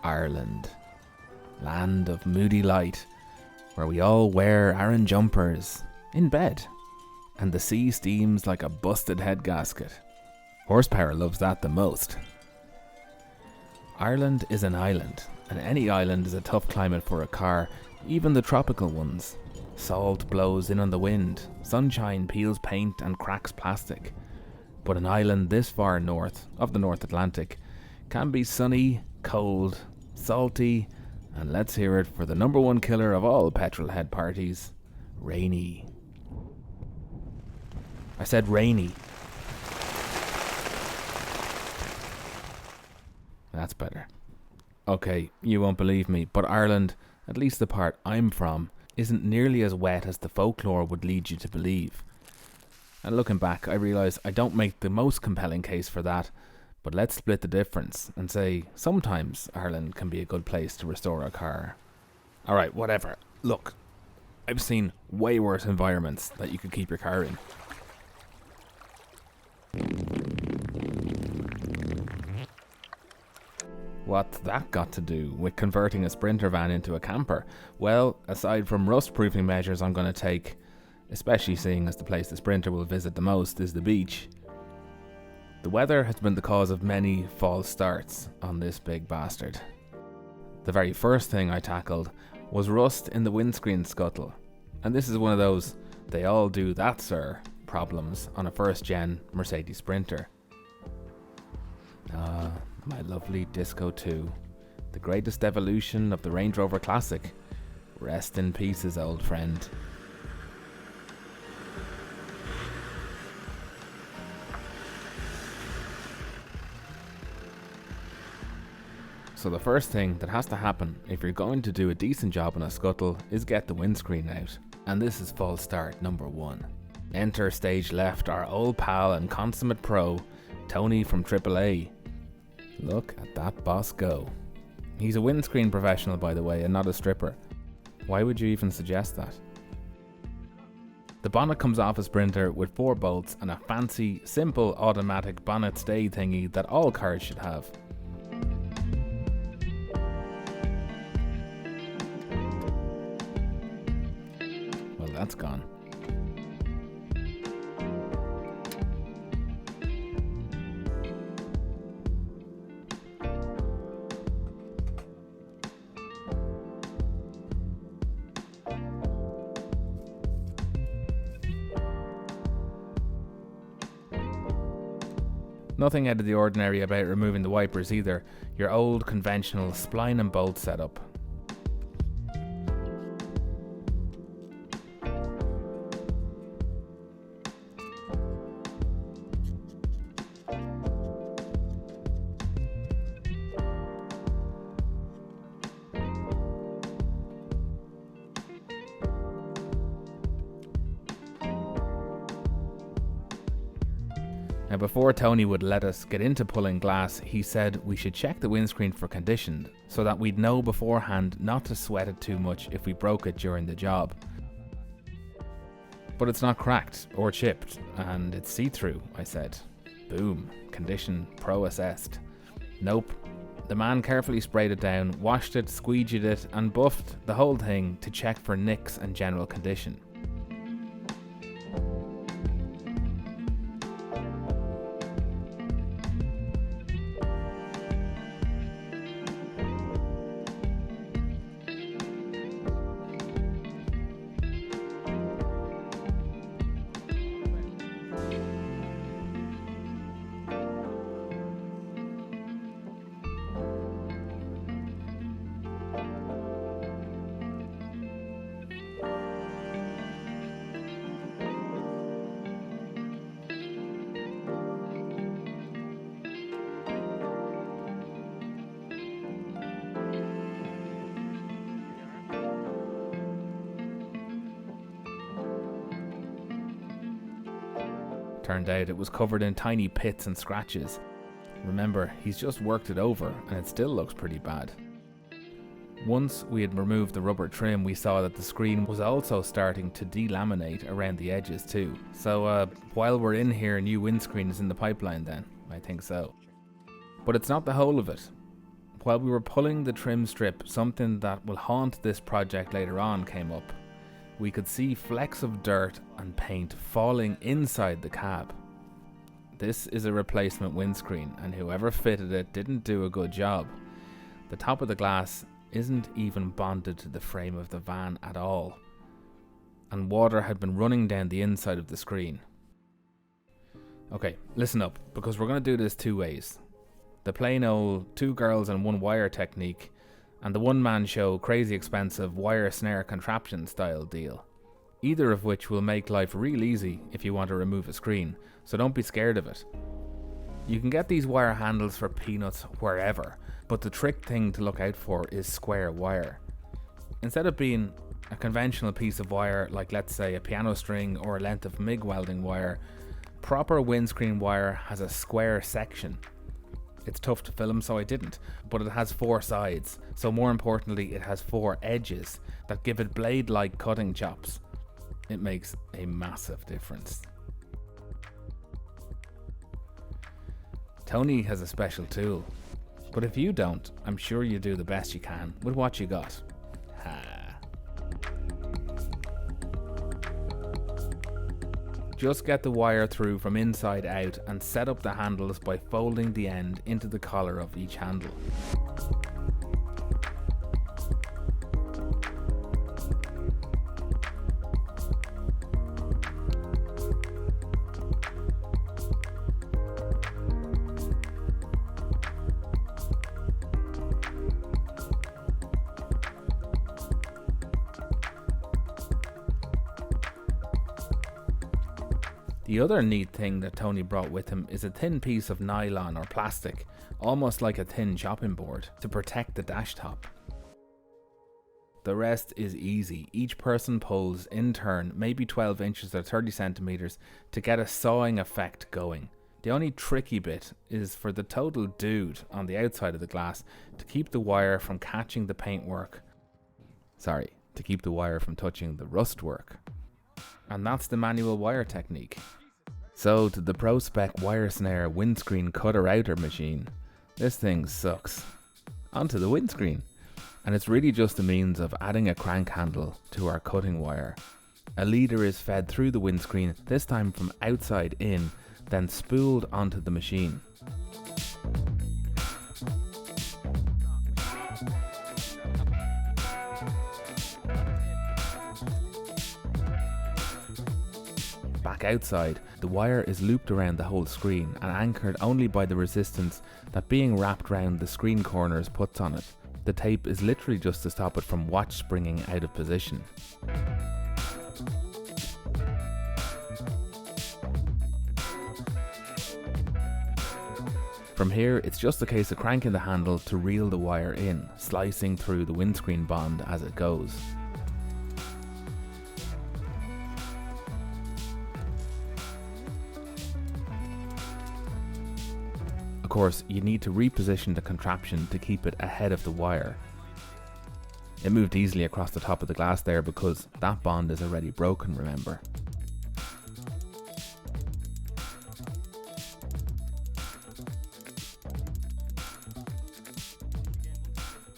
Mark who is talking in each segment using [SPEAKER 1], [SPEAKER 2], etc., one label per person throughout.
[SPEAKER 1] Ireland, land of moody light, where we all wear Aran jumpers in bed, and the sea steams like a busted head gasket. Horsepower loves that the most. Ireland is an island, and any island is a tough climate for a car, even the tropical ones. Salt blows in on the wind, sunshine peels paint and cracks plastic. But an island this far north of the North Atlantic can be sunny, cold, salty, and let's hear it for the number one killer of all petrol head parties, rainy. I said rainy. That's better. Okay, you won't believe me, but Ireland, at least the part I'm from, isn't nearly as wet as the folklore would lead you to believe. And looking back, I realise I don't make the most compelling case for that, but let's split the difference and say sometimes Ireland can be a good place to restore a car. Alright, whatever. Look, I've seen way worse environments that you could keep your car in. What's that got to do with converting a Sprinter van into a camper? Well, aside from rust-proofing measures I'm going to take, especially seeing as the place the Sprinter will visit the most is the beach, the weather has been the cause of many false starts on this big bastard. The very first thing I tackled was rust in the windscreen scuttle, and this is one of those "they all do that, sir" problems on a first-gen Mercedes Sprinter. My lovely Disco 2, the greatest evolution of the Range Rover Classic. Rest in pieces, old friend. So the first thing that has to happen if you're going to do a decent job on a scuttle is get the windscreen out. And this is false start number 1. Enter stage left our old pal and consummate pro, Tony from AAA. Look at that boss go. He's a windscreen professional, by the way, and not a stripper. Why would you even suggest that? The bonnet comes off a Sprinter with 4 bolts and a fancy, simple automatic bonnet stay thingy that all cars should have. Well, that's gone. Nothing out of the ordinary about removing the wipers either, your old conventional spline and bolt setup. Now, before Tony would let us get into pulling glass, he said we should check the windscreen for condition so that we'd know beforehand not to sweat it too much if we broke it during the job. But it's not cracked or chipped, and it's see-through, I said. Boom, condition pro assessed. Nope. The man carefully sprayed it down, washed it, squeegeed it, and buffed the whole thing to check for nicks and general condition. Turned out it was covered in tiny pits and scratches. Remember, he's just worked it over and it still looks pretty bad. Once we had removed the rubber trim, we saw that the screen was also starting to delaminate around the edges too. So while we're in here, a new windscreen is in the pipeline then. I think so. But it's not the whole of it. While we were pulling the trim strip, something that will haunt this project later on came up. We could see flecks of dirt and paint falling inside the cab. This is a replacement windscreen, and whoever fitted it didn't do a good job. The top of the glass isn't even bonded to the frame of the van at all, and water had been running down the inside of the screen. Okay, listen up, because we're going to do this two ways. The plain old 2 girls and 1 wire technique, and the one-man show crazy expensive wire snare contraption style deal. Either of which will make life real easy if you want to remove a screen, so don't be scared of it. You can get these wire handles for peanuts wherever, but the trick thing to look out for is square wire. Instead of being a conventional piece of wire like, let's say, a piano string or a length of MIG welding wire, proper windscreen wire has a square section. It's tough to film, so I didn't, but it has 4 sides, so more importantly it has 4 edges that give it blade-like cutting chops. It makes a massive difference. Tony has a special tool, but if you don't, I'm sure you do the best you can with what you got. Just get the wire through from inside out and set up the handles by folding the end into the collar of each handle. The other neat thing that Tony brought with him is a thin piece of nylon or plastic, almost like a thin chopping board, to protect the dash top. The rest is easy. Each person pulls in turn, maybe 12 inches or 30 centimeters, to get a sawing effect going. The only tricky bit is for the total dude on the outside of the glass to keep the wire from catching the paintwork. To keep the wire from touching the rust work. And that's the manual wire technique. So to the Pro Spec wire snare windscreen cutter outer machine. This thing sucks. Onto the windscreen. And it's really just a means of adding a crank handle to our cutting wire. A leader is fed through the windscreen, this time from outside in, then spooled onto the machine. Back outside, the wire is looped around the whole screen and anchored only by the resistance that being wrapped round the screen corners puts on it. The tape is literally just to stop it from watch springing out of position. From here, it's just a case of cranking the handle to reel the wire in, slicing through the windscreen bond as it goes. Of course, you need to reposition the contraption to keep it ahead of the wire. It moved easily across the top of the glass there because that bond is already broken, remember.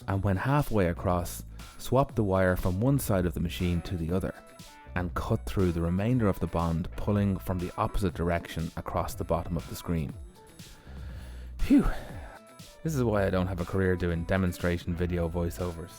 [SPEAKER 1] And when halfway across, swap the wire from one side of the machine to the other and cut through the remainder of the bond, pulling from the opposite direction across the bottom of the screen. Phew, this is why I don't have a career doing demonstration video voiceovers.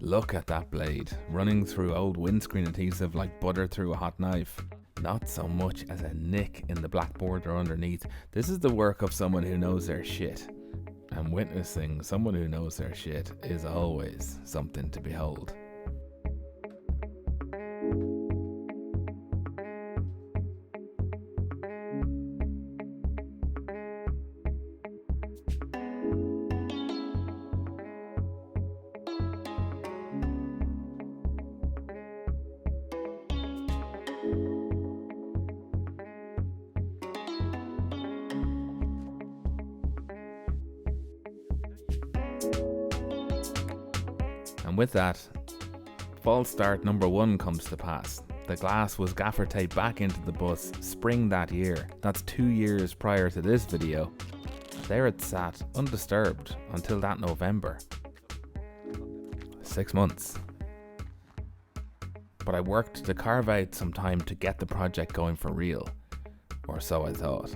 [SPEAKER 1] Look at that blade, running through old windscreen adhesive like butter through a hot knife. Not so much as a nick in the black border underneath. This is the work of someone who knows their shit. And witnessing someone who knows their shit is always something to behold. And with that, false start number 1 comes to pass. The glass was gaffer taped back into the bus spring that year. That's 2 years prior to this video. There it sat, undisturbed, until that November. 6 months. But I worked to carve out some time to get the project going for real. Or so I thought.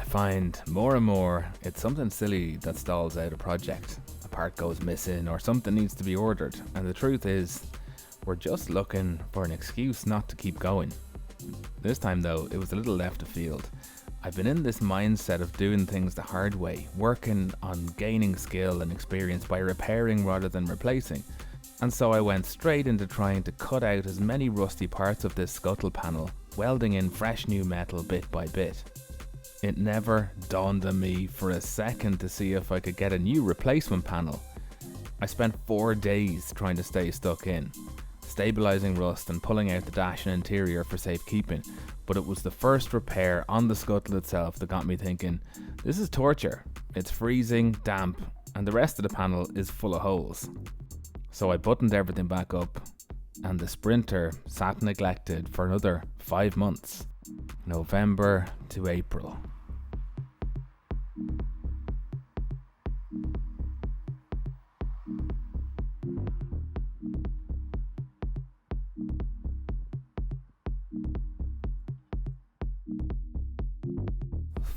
[SPEAKER 1] Find more and more it's something silly that stalls out a project. A part goes missing or something needs to be ordered, and the truth is we're just looking for an excuse not to keep going. This time though, it was a little left of field. I've been in this mindset of doing things the hard way, working on gaining skill and experience by repairing rather than replacing. And so I went straight into trying to cut out as many rusty parts of this scuttle panel, welding in fresh new metal bit by bit. It never dawned on me for a second to see if I could get a new replacement panel. I spent 4 days trying to stay stuck in, stabilising rust and pulling out the dash and interior for safekeeping, but it was the first repair on the scuttle itself that got me thinking, this is torture. It's freezing, damp, and the rest of the panel is full of holes. So I buttoned everything back up, and the Sprinter sat neglected for another 5 months, November to April.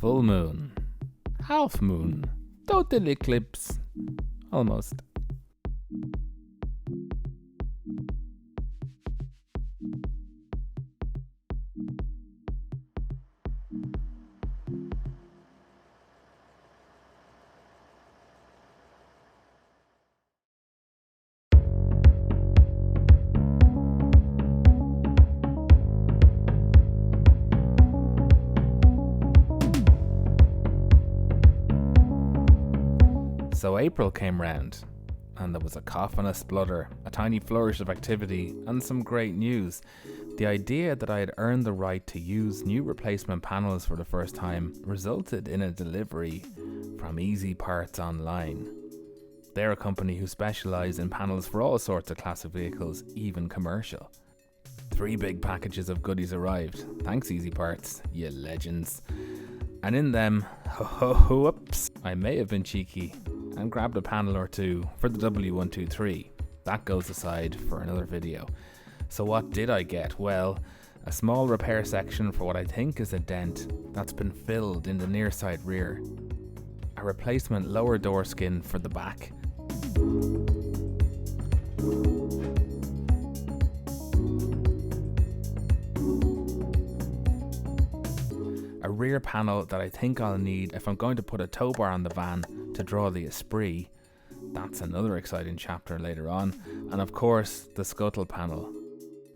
[SPEAKER 1] Full moon, half moon, total eclipse, almost. So April came round, and there was a cough and a splutter, a tiny flourish of activity, and some great news. The idea that I had earned the right to use new replacement panels for the first time resulted in a delivery from Easy Parts Online. They're a company who specialise in panels for all sorts of classic vehicles, even commercial. 3 big packages of goodies arrived. Thanks Easy Parts, you legends. And in them, whoops, I may have been cheeky and grabbed a panel or two for the W123. That goes aside for another video. So what did I get? Well, a small repair section for what I think is a dent that's been filled in the near side rear. A replacement lower door skin for the back. A rear panel that I think I'll need if I'm going to put a tow bar on the van to draw the Esprit. That's another exciting chapter later on. And of course, the scuttle panel.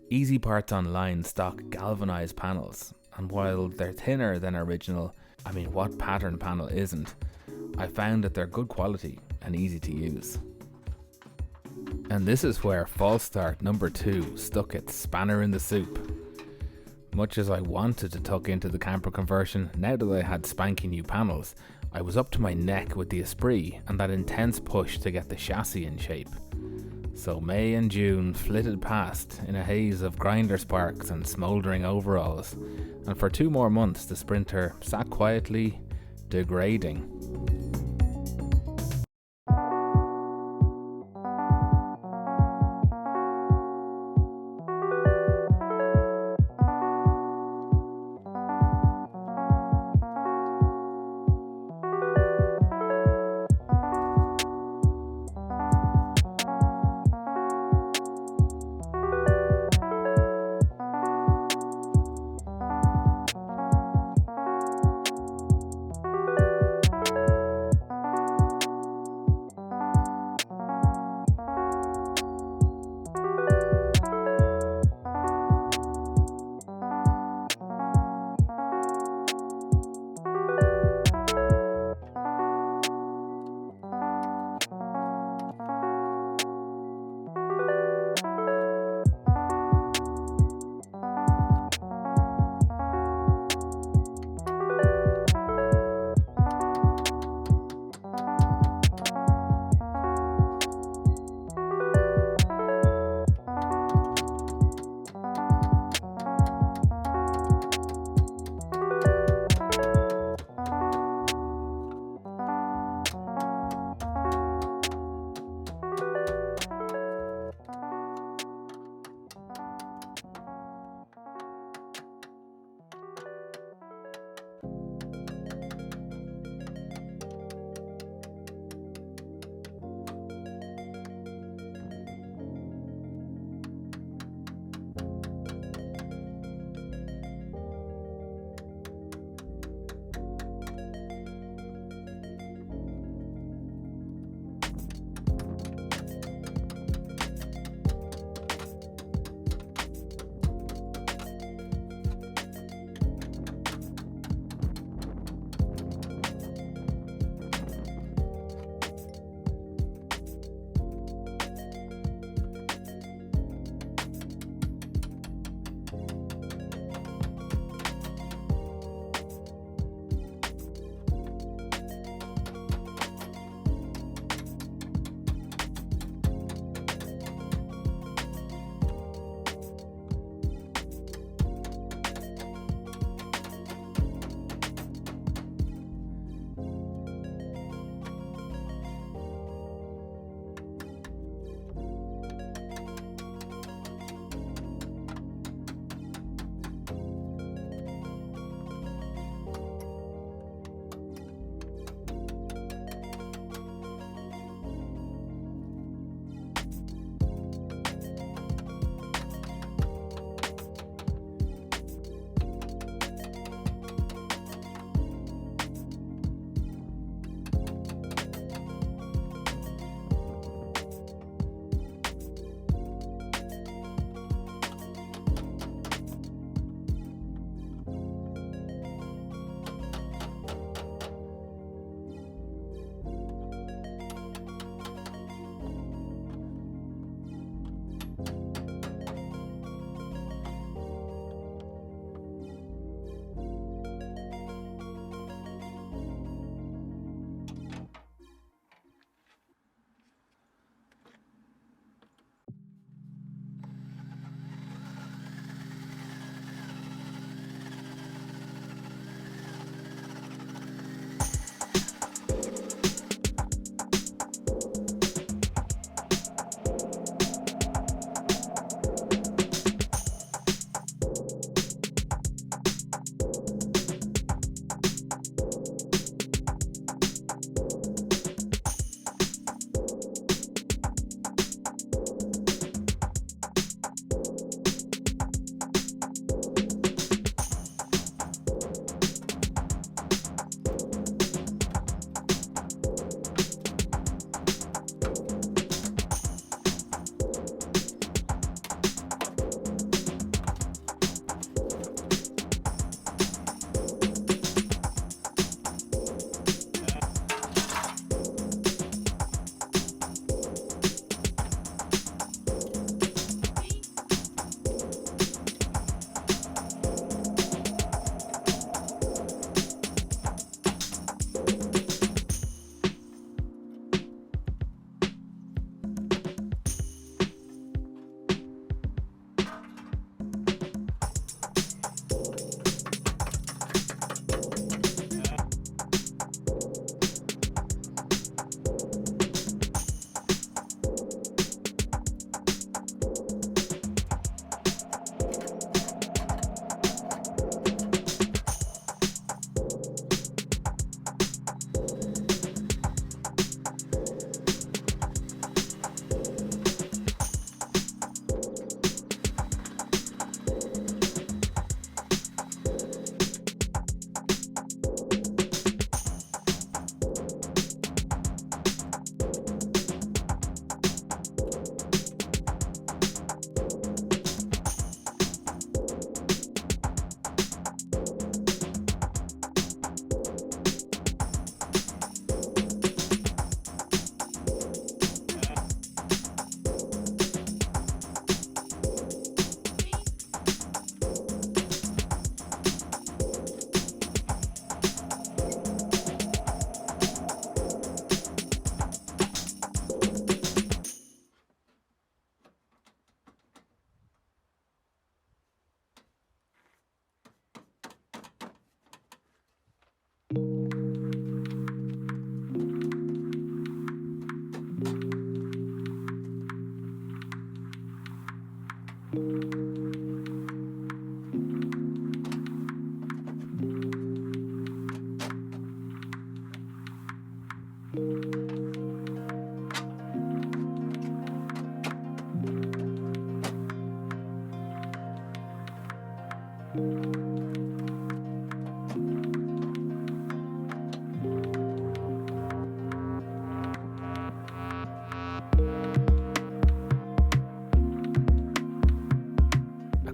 [SPEAKER 1] Easy Parts Online stock galvanized panels, and while they're thinner than original, I mean, what pattern panel isn't? I found that they're good quality and easy to use. And this is where false start number 2 stuck its spanner in the soup. Much as I wanted to tuck into the camper conversion, now that I had spanky new panels, I was up to my neck with the Esprit and that intense push to get the chassis in shape. So May and June flitted past in a haze of grinder sparks and smouldering overalls, and for 2 more months the sprinter sat quietly, degrading.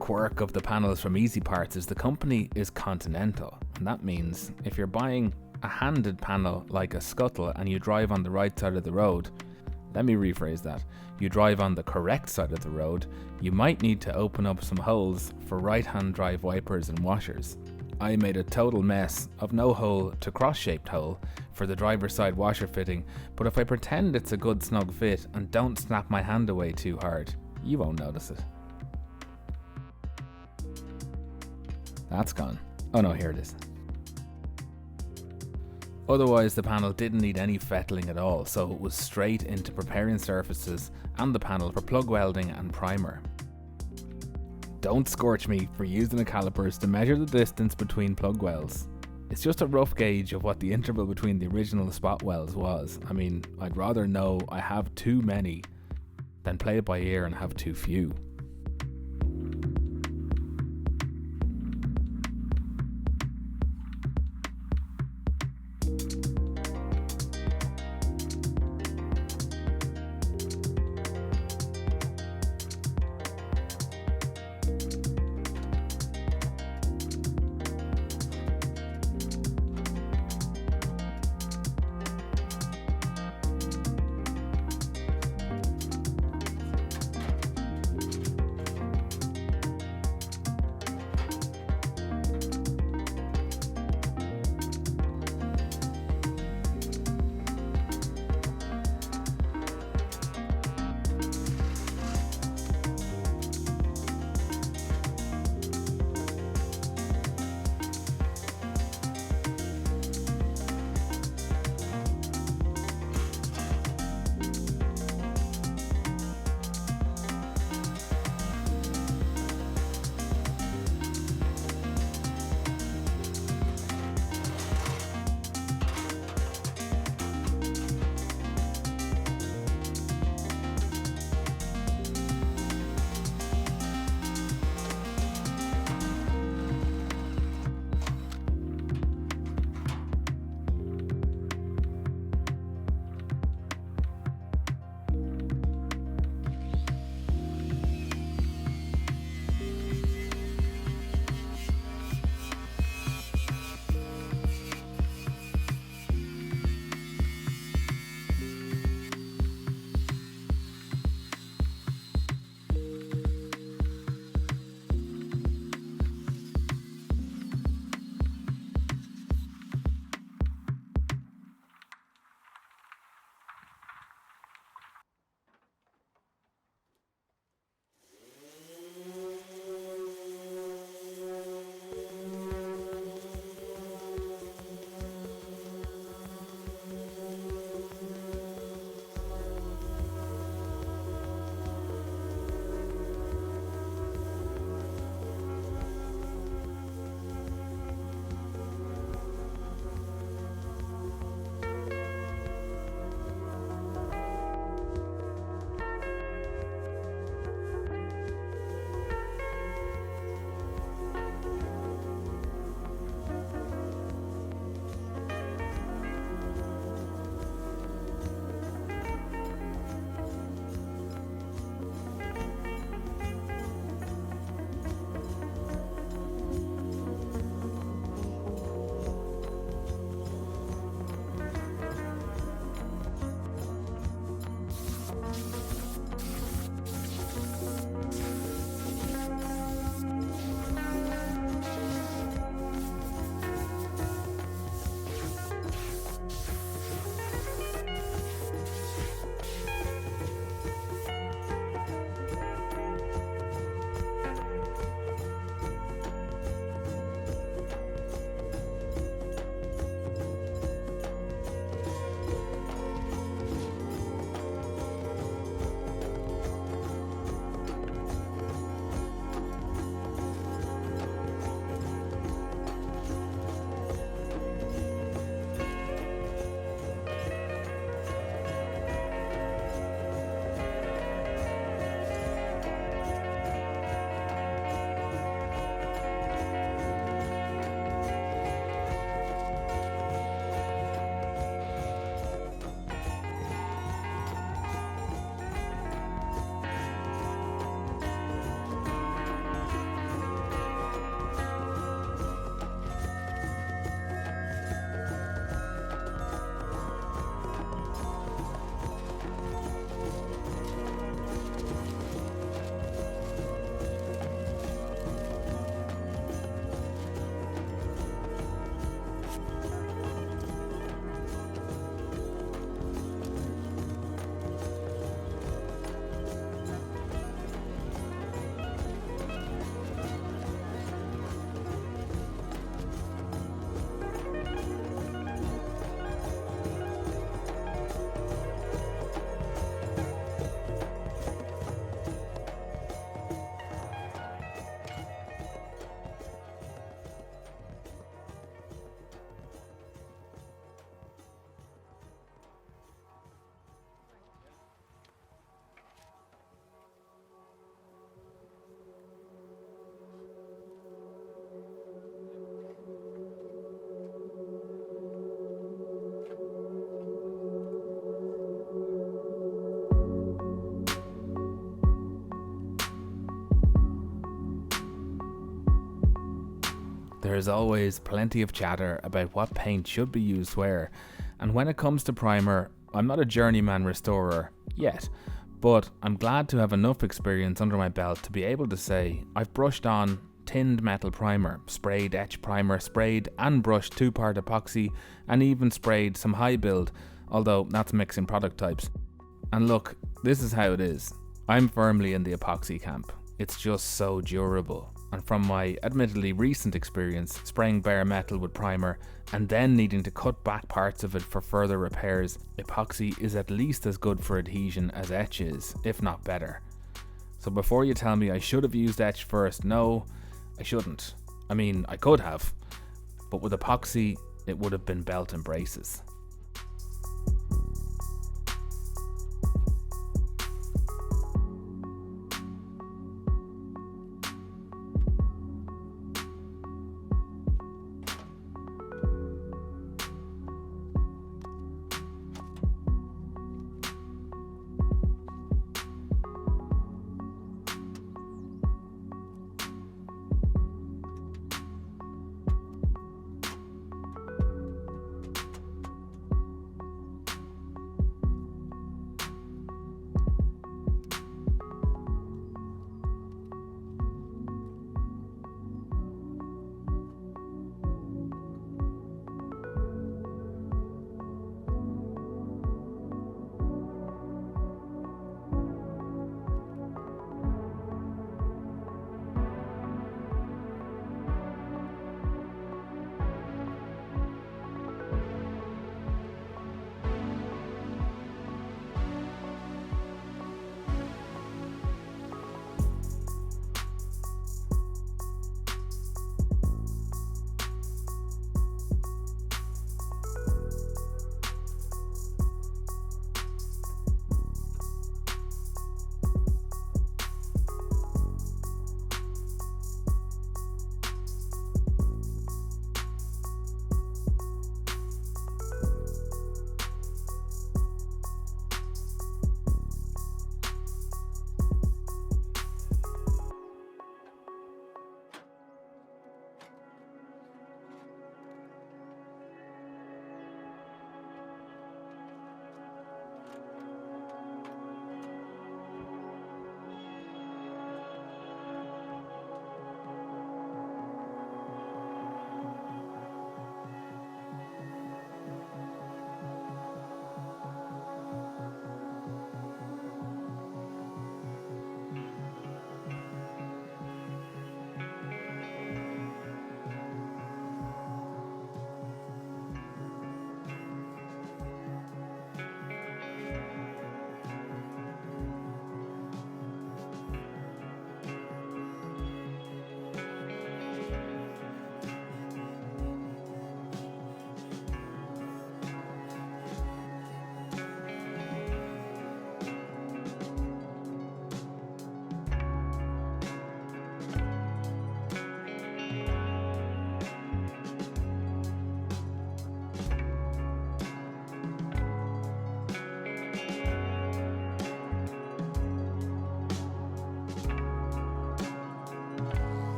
[SPEAKER 1] Quirk of the panels from Easy Parts is the company is Continental, and that means if you're buying a handed panel like a scuttle and you drive on the right side of the road, let me rephrase that, you drive on the correct side of the road, you might need to open up some holes for right-hand drive wipers and washers. I made a total mess of no hole to cross-shaped hole for the driver's side washer fitting, but if I pretend it's a good snug fit and don't snap my hand away too hard, you won't notice it. That's gone. Oh no, here it is. Otherwise, the panel didn't need any fettling at all, so it was straight into preparing surfaces and the panel for plug welding and primer. Don't scorch me for using the calipers to measure the distance between plug welds. It's just a rough gauge of what the interval between the original spot welds was. I mean, I'd rather know I have too many than play it by ear and have too few. There is always plenty of chatter about what paint should be used where, and when it comes to primer, I'm not a journeyman restorer yet, but I'm glad to have enough experience under my belt to be able to say I've brushed on tinned metal primer, sprayed etch primer, sprayed and brushed 2-part epoxy, and even sprayed some high build, although that's mixing product types. And look, this is how it is. I'm firmly in the epoxy camp. It's just so durable. And from my admittedly recent experience spraying bare metal with primer and then needing to cut back parts of it for further repairs, epoxy is at least as good for adhesion as etch is, if not better. So before you tell me I should have used etch first, no, I shouldn't. I mean, I could have, but with epoxy, it would have been belt and braces.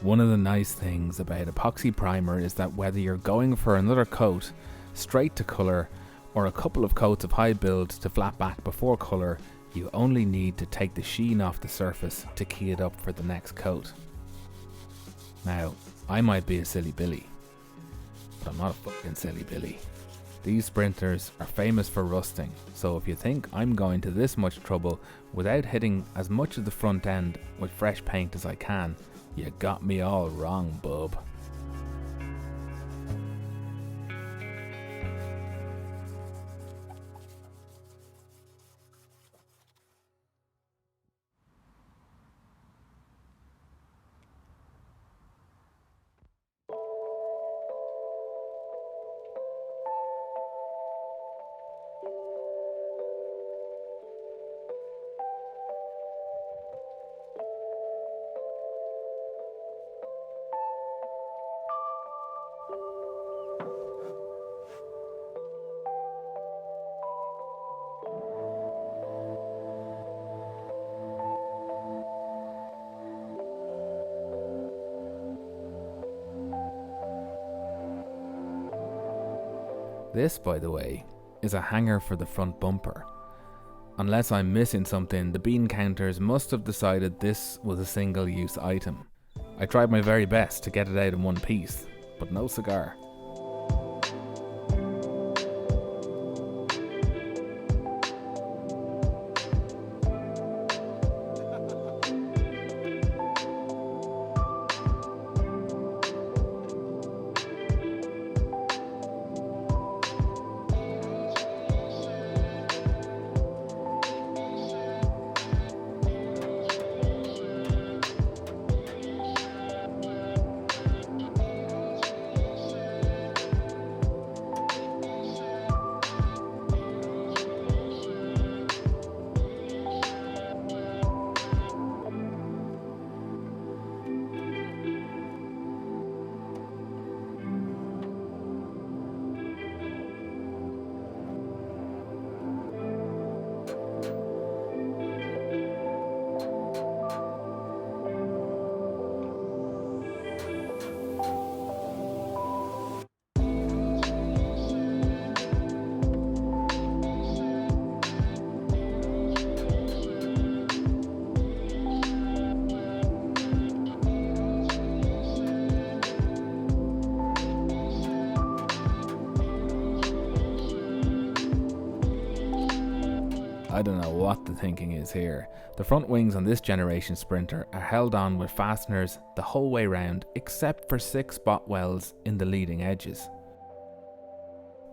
[SPEAKER 1] One of the nice things about epoxy primer is that whether you're going for another coat, straight to colour, or a couple of coats of high build to flat back before colour, you only need to take the sheen off the surface to key it up for the next coat. Now, I might be a silly Billy, but I'm not a fucking silly Billy. These sprinters are famous for rusting, so if you think I'm going to this much trouble without hitting as much of the front end with fresh paint as I can, you got me all wrong, bub. This, by the way, is a hanger for the front bumper. Unless I'm missing something, the bean counters must have decided this was a single-use item. I tried my very best to get it out in one piece, but no cigar. I don't know what the thinking is here. The front wings on this generation Sprinter are held on with fasteners the whole way round except for 6 spot welds in the leading edges.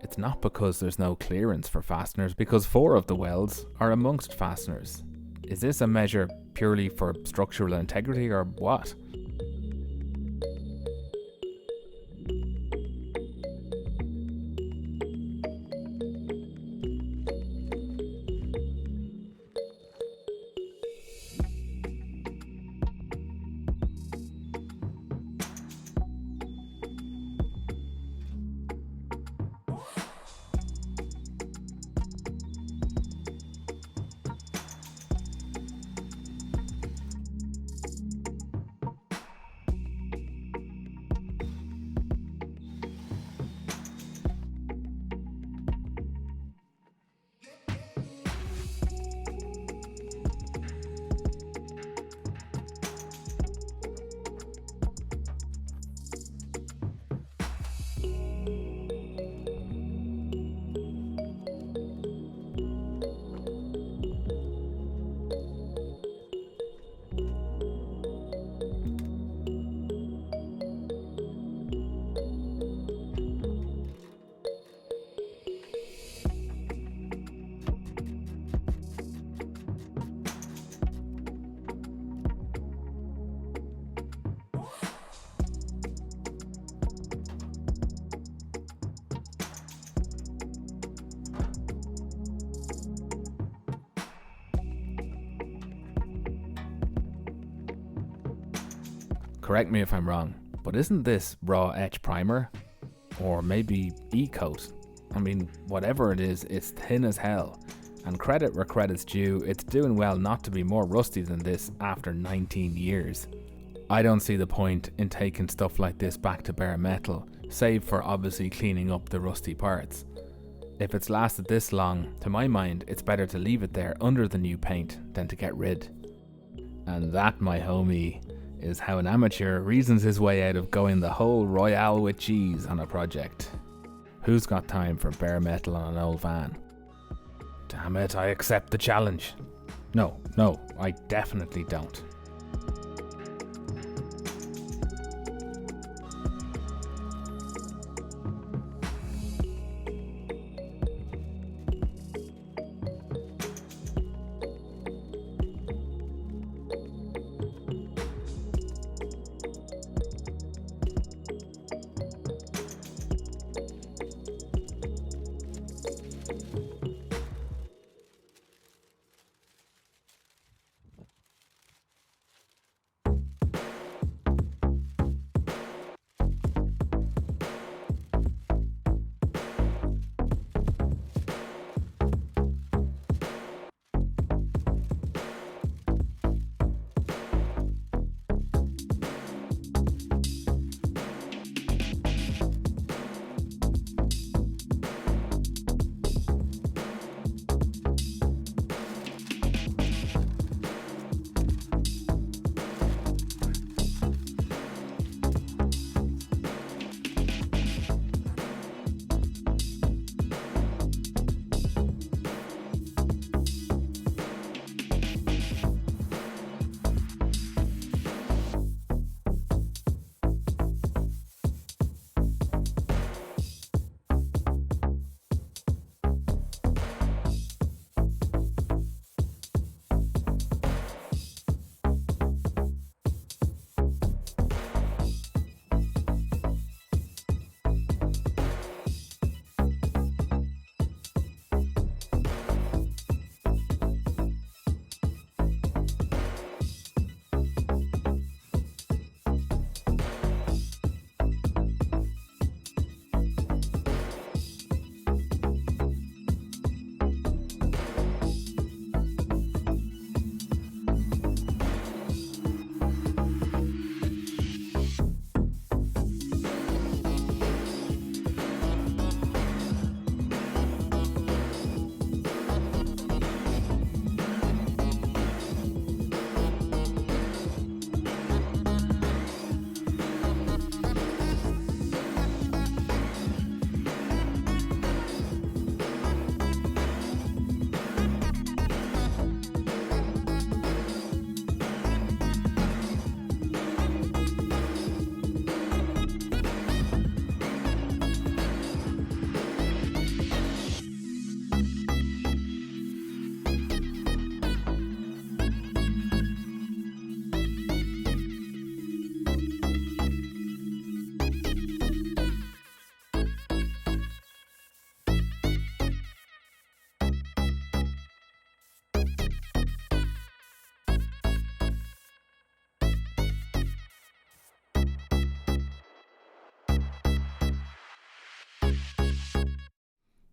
[SPEAKER 1] It's not because there's no clearance for fasteners, because 4 of the welds are amongst fasteners. Is this a measure purely for structural integrity or what? Correct me if I'm wrong, but isn't this raw etch primer? Or maybe e-coat? I mean, whatever it is, it's thin as hell. And credit where credit's due, it's doing well not to be more rusty than this after 19 years. I don't see the point in taking stuff like this back to bare metal, save for obviously cleaning up the rusty parts. If it's lasted this long, to my mind, it's better to leave it there under the new paint than to get rid. And that, my homie, is how an amateur reasons his way out of going the whole royale with cheese on a project. Who's got time for bare metal on an old van? Damn it, I accept the challenge. No, I definitely don't.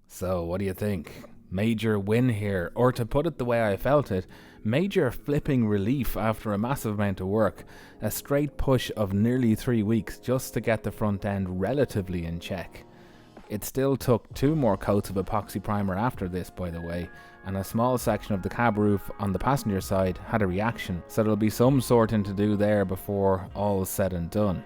[SPEAKER 1] So, what do you think? Major win here, or to put it the way I felt it, major flipping relief after a massive amount of work. A straight push of nearly 3 weeks just to get the front end relatively in check. It still took 2 more coats of epoxy primer after this, by the way, and a small section of the cab roof on the passenger side had a reaction, so there'll be some sorting to do there before all is said and done.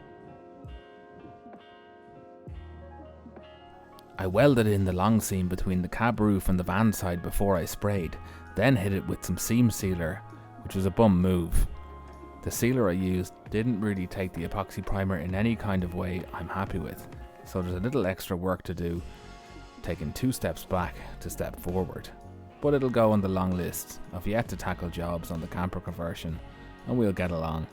[SPEAKER 1] I welded in the long seam between the cab roof and the van side before I sprayed, then hit it with some seam sealer, which was a bum move. The sealer I used didn't really take the epoxy primer in any kind of way I'm happy with, so there's a little extra work to do, taking 2 steps back to step forward. But it'll go on the long list of yet to tackle jobs on the camper conversion, and we'll get along.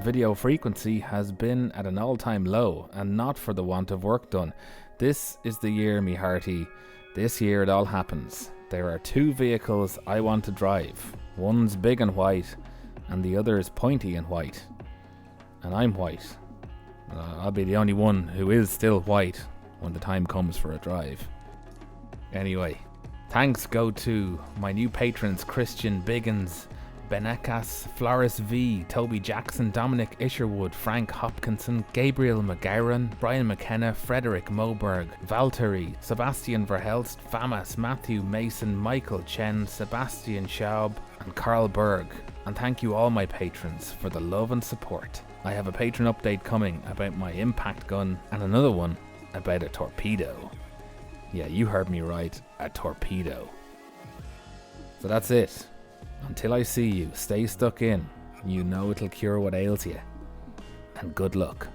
[SPEAKER 1] video frequency has been at an all-time low, and not for the want of work done. This is the year, me hearty. This year it all happens. There are 2 vehicles I want to drive. One's big and white, and the other is pointy and white. And I'm white. I'll be the only one who is still white when the time comes for a drive. Anyway, thanks go to my new patrons Christian Biggins, Benekas, Floris V, Toby Jackson, Dominic Isherwood, Frank Hopkinson, Gabriel McGarren, Brian McKenna, Frederick Moberg, Valtteri, Sebastian Verhelst, Famas, Matthew Mason, Michael Chen, Sebastian Schaub, and Carl Berg. And thank you all my patrons for the love and support. I have a patron update coming about my impact gun, and another one about a torpedo. Yeah, you heard me right, a torpedo. So that's it. Until I see you, stay stuck in. You know it'll cure what ails you. And good luck.